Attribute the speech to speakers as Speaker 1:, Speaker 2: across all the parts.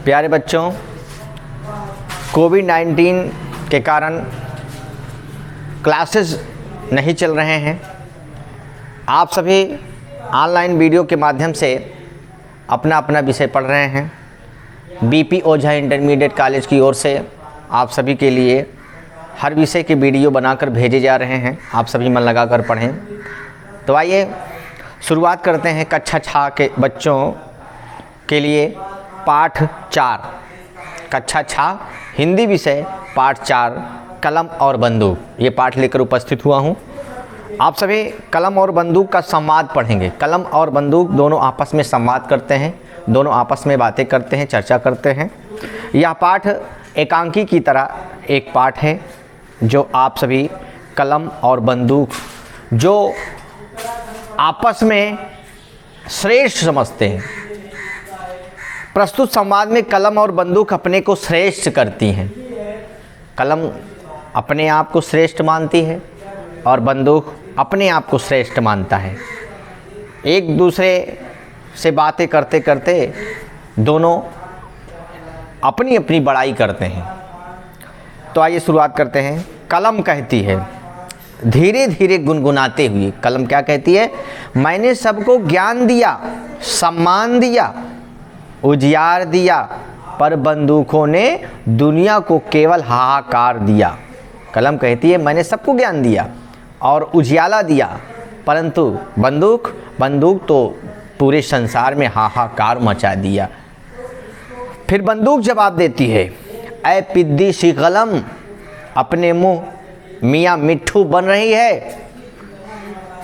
Speaker 1: प्यारे बच्चों, कोविड-19 के कारण क्लासेस नहीं चल रहे हैं। आप सभी ऑनलाइन वीडियो के माध्यम से अपना अपना विषय पढ़ रहे हैं। बीपी ओझा इंटरमीडिएट कॉलेज की ओर से आप सभी के लिए हर विषय के वीडियो बनाकर भेजे जा रहे हैं। आप सभी मन लगाकर पढ़ें। तो आइए शुरुआत करते हैं कक्षा 6 के बच्चों के लिए पाठ 4, कक्षा 6 हिंदी विषय पाठ 4 कलम और बंदूक, ये पाठ लेकर उपस्थित हुआ हूँ। आप सभी कलम और बंदूक का संवाद पढ़ेंगे। कलम और बंदूक दोनों आपस में संवाद करते हैं, दोनों आपस में बातें करते हैं, चर्चा करते हैं। यह पाठ एकांकी की तरह एक पाठ है जो आप सभी कलम और बंदूक जो आपस में श्रेष्ठ समझते हैं। प्रस्तुत संवाद में कलम और बंदूक अपने को श्रेष्ठ करती हैं। कलम अपने आप को श्रेष्ठ मानती है और बंदूक अपने आप को श्रेष्ठ मानता है। एक दूसरे से बातें करते करते दोनों अपनी अपनी बड़ाई करते हैं। तो आइए शुरुआत करते हैं। कलम कहती है धीरे धीरे गुनगुनाते हुए, कलम क्या कहती है? मैंने सबको ज्ञान दिया, सम्मान दिया, उजियार दिया, पर बंदूकों ने दुनिया को केवल हाहाकार दिया। कलम कहती है मैंने सबको ज्ञान दिया और उजियाला दिया, परंतु बंदूक तो पूरे संसार में हाहाकार मचा दिया। फिर बंदूक जवाब देती है, ऐ पिद्दी सी कलम, अपने मुंह मियाँ मिट्ठू बन रही है।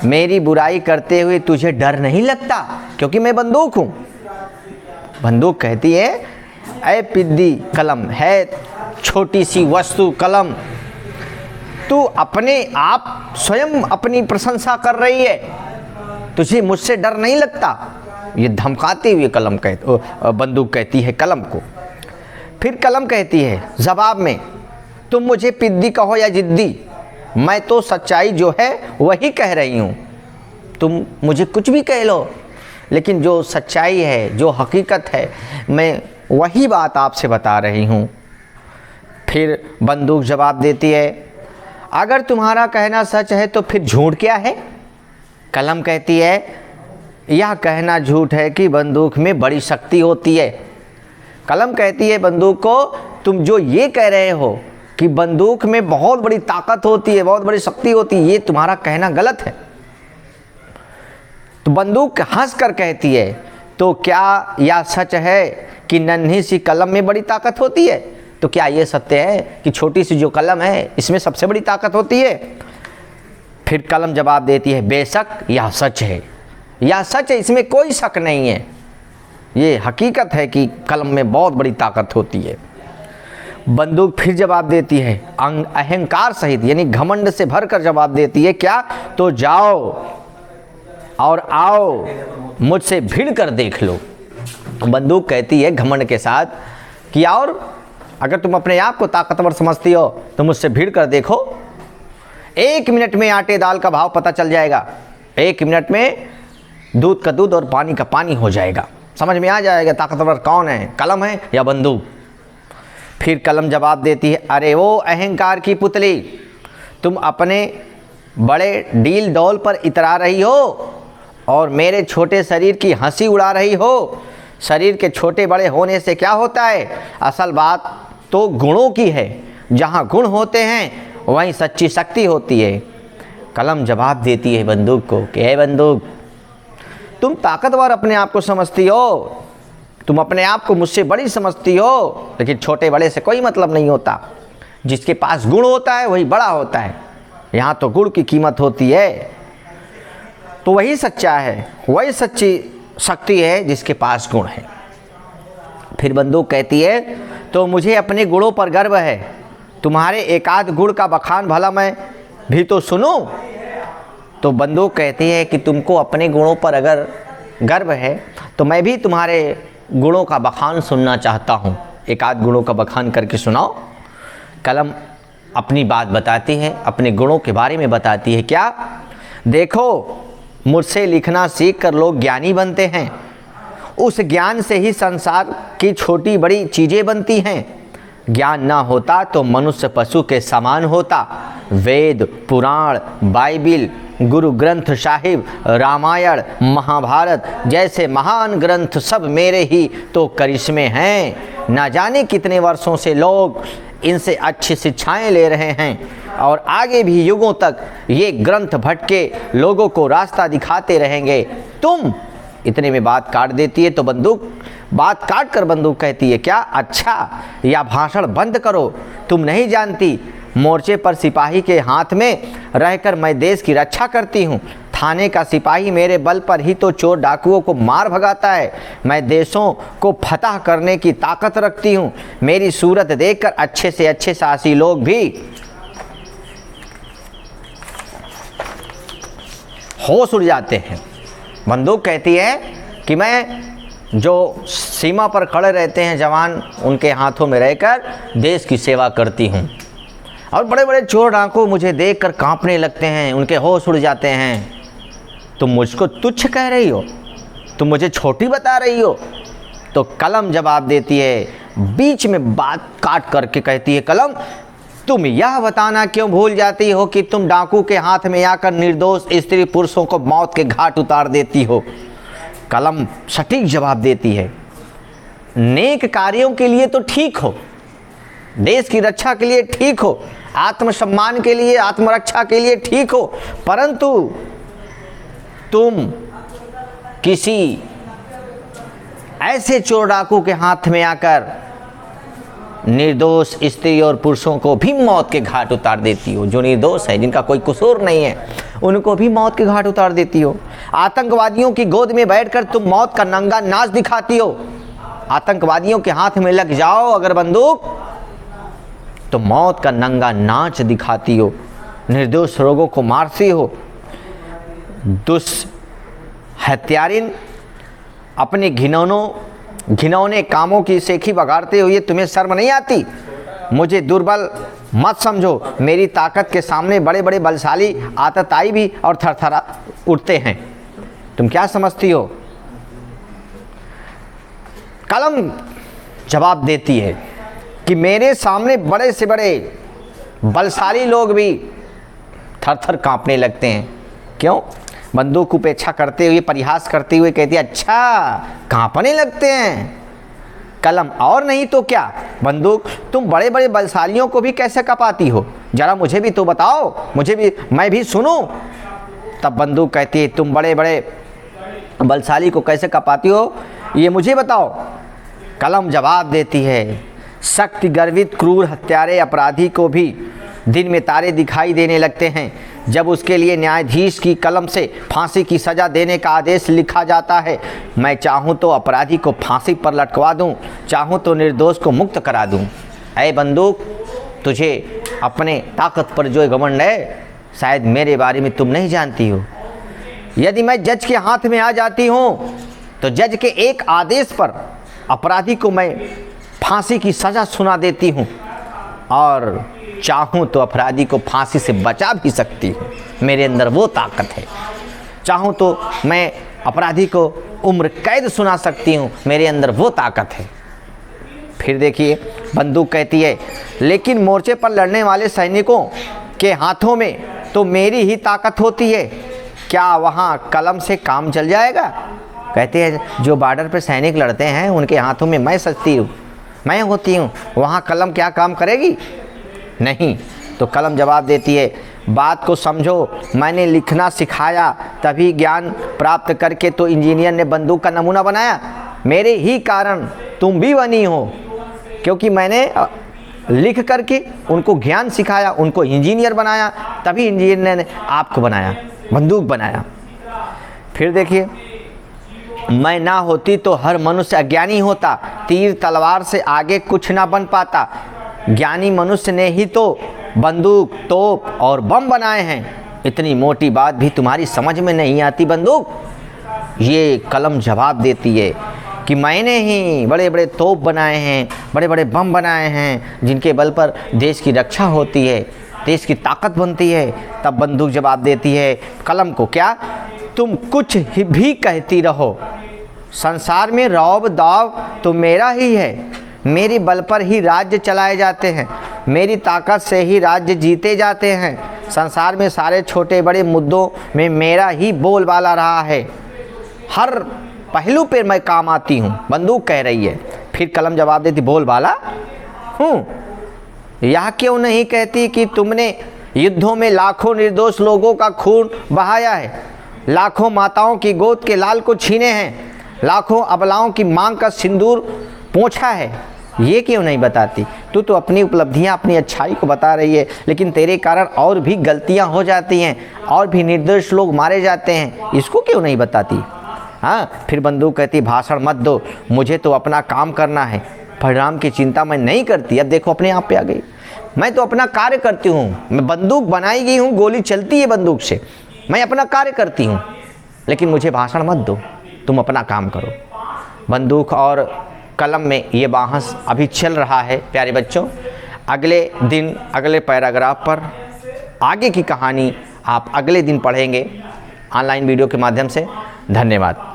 Speaker 1: मेरी बुराई करते हुए तुझे डर नहीं लगता क्योंकि मैं बंदूक हूँ। बंदूक कहती है, ऐ पिद्दी कलम, है छोटी सी वस्तु कलम, तू अपने आप स्वयं अपनी प्रशंसा कर रही है, तुझे मुझसे डर नहीं लगता। ये धमकाते हुए बंदूक कहती है कलम को। फिर कलम कहती है जवाब में, तुम मुझे पिद्दी कहो या जिद्दी, मैं तो सच्चाई जो है वही कह रही हूँ। तुम मुझे कुछ भी कह लो, लेकिन जो सच्चाई है, जो हकीकत है, मैं वही बात आपसे बता रही हूँ। फिर बंदूक जवाब देती है, अगर तुम्हारा कहना सच है तो फिर झूठ क्या है? कलम कहती है, यह कहना झूठ है कि बंदूक में बड़ी शक्ति होती है। कलम कहती है बंदूक को, तुम जो ये कह रहे हो कि बंदूक में बहुत बड़ी ताकत होती है, बहुत बड़ी शक्ति होती है, ये तुम्हारा कहना गलत है। तो बंदूक हंस कर कहती है, तो क्या यह सच है कि नन्ही सी कलम में बड़ी ताकत होती है? तो क्या ये सत्य है कि छोटी सी जो कलम है इसमें सबसे बड़ी ताकत होती है? फिर कलम जवाब देती है, बेशक यह सच है, यह सच है, इसमें कोई शक नहीं है। ये हकीकत है कि कलम में बहुत बड़ी ताकत होती है। बंदूक फिर जवाब देती है अहंकार सहित, यानी घमंड से भरकर जवाब देती है, क्या? तो जाओ और आओ मुझसे भिड़ कर देख लो। बंदूक कहती है घमंड के साथ कि और अगर तुम अपने आप को ताकतवर समझती हो तो मुझसे भिड़ कर देखो। 1 मिनट में आटे दाल का भाव पता चल जाएगा। 1 मिनट में दूध का दूध और पानी का पानी हो जाएगा। समझ में आ जाएगा ताकतवर कौन है, कलम है या बंदूक। फिर कलम जवाब देती है, अरे वो अहंकार की पुतली, तुम अपने बड़े डील डॉल पर इतरा रही हो और मेरे छोटे शरीर की हंसी उड़ा रही हो। शरीर के छोटे बड़े होने से क्या होता है? असल बात तो गुणों की है। जहाँ गुण होते हैं वहीं सच्ची शक्ति होती है। कलम जवाब देती है बंदूक को कि हे बंदूक, तुम ताकतवर अपने आप को समझती हो, तुम अपने आप को मुझसे बड़ी समझती हो, लेकिन छोटे बड़े से कोई मतलब नहीं होता। जिसके पास गुण होता है वही बड़ा होता है। यहाँ तो गुण की कीमत होती है, तो वही सच्चा है, वही सच्ची शक्ति है जिसके पास गुण है। फिर बंदूक कहती है, तो मुझे अपने गुणों पर गर्व है, तुम्हारे एकाध गुण का बखान भला मैं भी तो सुनूं। तो बंदूक कहती है कि तुमको अपने गुणों पर अगर गर्व है तो मैं भी तुम्हारे गुणों का बखान सुनना चाहता हूँ। एकाध गुणों का बखान करके सुनाओ। कलम अपनी बात बताती है, अपने गुणों के बारे में बताती है। क्या? देखो, मुझसे लिखना सीख कर लोग ज्ञानी बनते हैं, उस ज्ञान से ही संसार की छोटी बड़ी चीज़ें बनती हैं। ज्ञान ना होता तो मनुष्य पशु के समान होता। वेद, पुराण, बाइबिल, गुरु ग्रंथ साहिब, रामायण, महाभारत जैसे महान ग्रंथ सब मेरे ही तो करिश्मे हैं। ना जाने कितने वर्षों से लोग इनसे अच्छी शिक्षाएं ले रहे हैं और आगे भी युगों तक ये ग्रंथ भटके लोगों को रास्ता दिखाते रहेंगे। तुम इतने में बात काट देती है तो बात काट कर बंदूक कहती है, क्या अच्छा, या भाषण बंद करो। तुम नहीं जानती मोर्चे पर सिपाही के हाथ में रहकर मैं देश की रक्षा करती हूँ। थाने का सिपाही मेरे बल पर ही तो चोर डाकुओं को मार भगाता है। मैं देशों को फतह करने की ताकत रखती हूँ। मेरी सूरत देखकर अच्छे से अच्छे साहसी लोग भी होश उड़ जाते हैं। बंदूक कहती है कि मैं जो सीमा पर खड़े रहते हैं जवान, उनके हाथों में रहकर देश की सेवा करती हूँ। और बड़े बड़े चोर डाकू मुझे देखकर कांपने लगते हैं, उनके होश उड़ जाते हैं। तुम मुझको तुच्छ कह रही हो, तुम मुझे छोटी बता रही हो। तो कलम जवाब देती है, बीच में बात काट करके कहती है कलम, तुम यह बताना क्यों भूल जाती हो कि तुम डाकू के हाथ में आकर निर्दोष स्त्री पुरुषों को मौत के घाट उतार देती हो। कलम सटीक जवाब देती है, नेक कार्यों के लिए तो ठीक हो, देश की रक्षा के लिए ठीक हो, आत्मसम्मान के लिए, आत्मरक्षा के लिए ठीक हो, परंतु तुम किसी ऐसे चोर डाकू के हाथ में आकर निर्दोष स्त्री और पुरुषों को भी मौत के घाट उतार देती हो। जो निर्दोष है, जिनका कोई कसूर नहीं है, उनको भी मौत के घाट उतार देती हो। आतंकवादियों की गोद में बैठकर तुम मौत का नंगा नाच दिखाती हो। आतंकवादियों के हाथ में लग जाओ अगर बंदूक, तो मौत का नंगा नाच दिखाती हो, निर्दोष लोगों को मारती हो। हत्यारिन अपने घिनौने कामों की सेखी बगाड़ते हुए तुम्हें शर्म नहीं आती? मुझे दुर्बल मत समझो, मेरी ताकत के सामने बड़े बड़े बलशाली आतताई भी और थरथरा उठते हैं। तुम क्या समझती हो? कलम जवाब देती है कि मेरे सामने बड़े से बड़े बलशाली लोग भी थर-थर कांपने लगते हैं। क्यों? बंदूक उपेक्षा करते हुए, परिहास करते हुए कहती है, अच्छा कांपने लगते हैं। कलम, और नहीं तो क्या बंदूक, तुम बड़े बड़े बलशालियों को भी कैसे कपाती हो? जरा मुझे भी तो बताओ, मैं भी सुनूं। तब बंदूक कहती है, तुम बड़े बड़े बलशाली को कैसे कपाती हो, ये मुझे बताओ। कलम जवाब देती है, शक्ति गर्वित क्रूर हत्यारे अपराधी को भी दिन में तारे दिखाई देने लगते हैं। जब उसके लिए न्यायाधीश की कलम से फांसी की सज़ा देने का आदेश लिखा जाता है, मैं चाहूँ तो अपराधी को फांसी पर लटकवा दूँ, चाहूँ तो निर्दोष को मुक्त करा दूँ। ऐ बंदूक, तुझे अपने ताकत पर जो घमंड है, शायद मेरे बारे में तुम नहीं जानती हो। यदि मैं जज के हाथ में आ जाती हूँ तो जज के एक आदेश पर अपराधी को मैं फांसी की सज़ा सुना देती हूँ और चाहूँ तो अपराधी को फांसी से बचा भी सकती हूँ। मेरे अंदर वो ताकत है। चाहूँ तो मैं अपराधी को उम्र कैद सुना सकती हूँ, मेरे अंदर वो ताकत है। फिर देखिए बंदूक कहती है, लेकिन मोर्चे पर लड़ने वाले सैनिकों के हाथों में तो मेरी ही ताकत होती है, क्या वहाँ कलम से काम चल जाएगा? कहते हैं, जो बॉर्डर पर सैनिक लड़ते हैं उनके हाथों में मैं सजती हूँ, मैं होती हूँ, वहाँ कलम क्या काम करेगी? नहीं। तो कलम जवाब देती है, बात को समझो, मैंने लिखना सिखाया, तभी ज्ञान प्राप्त करके तो इंजीनियर ने बंदूक का नमूना बनाया। मेरे ही कारण तुम भी बनी हो, क्योंकि मैंने लिख करके उनको ज्ञान सिखाया, उनको इंजीनियर बनाया, तभी इंजीनियर ने आपको बनाया, बंदूक बनाया। फिर देखिए, मैं ना होती तो हर मनुष्य अज्ञानी होता, तीर तलवार से आगे कुछ ना बन पाता। ज्ञानी मनुष्य ने ही तो बंदूक, तोप और बम बनाए हैं। इतनी मोटी बात भी तुम्हारी समझ में नहीं आती बंदूक? ये कलम जवाब देती है कि मैंने ही बड़े बड़े तोप बनाए हैं, बड़े बड़े बम बनाए हैं, जिनके बल पर देश की रक्षा होती है, देश की ताकत बनती है। तब बंदूक जवाब देती है कलम को, क्या तुम कुछ भी कहती रहो, संसार में रौब दाव तो मेरा ही है, मेरी बल पर ही राज्य चलाए जाते हैं, मेरी ताकत से ही राज्य जीते जाते हैं। संसार में सारे छोटे बड़े मुद्दों में मेरा ही बोलबाला रहा है, हर पहलू पे मैं काम आती हूँ। बंदूक कह रही है, फिर कलम जवाब देती बोलबाला हूँ। यह क्यों नहीं कहती कि तुमने युद्धों में लाखों निर्दोष लोगों का खून बहाया है, लाखों माताओं की गोद के लाल को छीने हैं, लाखों अबलाओं की मांग का सिंदूर पोंछा है। ये क्यों नहीं बताती? तू तो अपनी उपलब्धियां, अपनी अच्छाई को बता रही है, लेकिन तेरे कारण और भी गलतियां हो जाती हैं, और भी निर्दोष लोग मारे जाते हैं, इसको क्यों नहीं बताती? हाँ, फिर बंदूक कहती भाषण मत दो, मुझे तो अपना काम करना है, परिणाम की चिंता मैं नहीं करती। अब देखो अपने आप पे आ गई, मैं तो अपना कार्य करती हूँ, मैं बंदूक बनाई गई हूँ, गोली चलती है बंदूक से, मैं अपना कार्य करती हूँ, लेकिन मुझे भाषण मत दो, तुम अपना काम करो। बंदूक और कलम में ये बहस अभी चल रहा है प्यारे बच्चों। अगले दिन अगले पैराग्राफ पर आगे की कहानी आप अगले दिन पढ़ेंगे ऑनलाइन वीडियो के माध्यम से। धन्यवाद।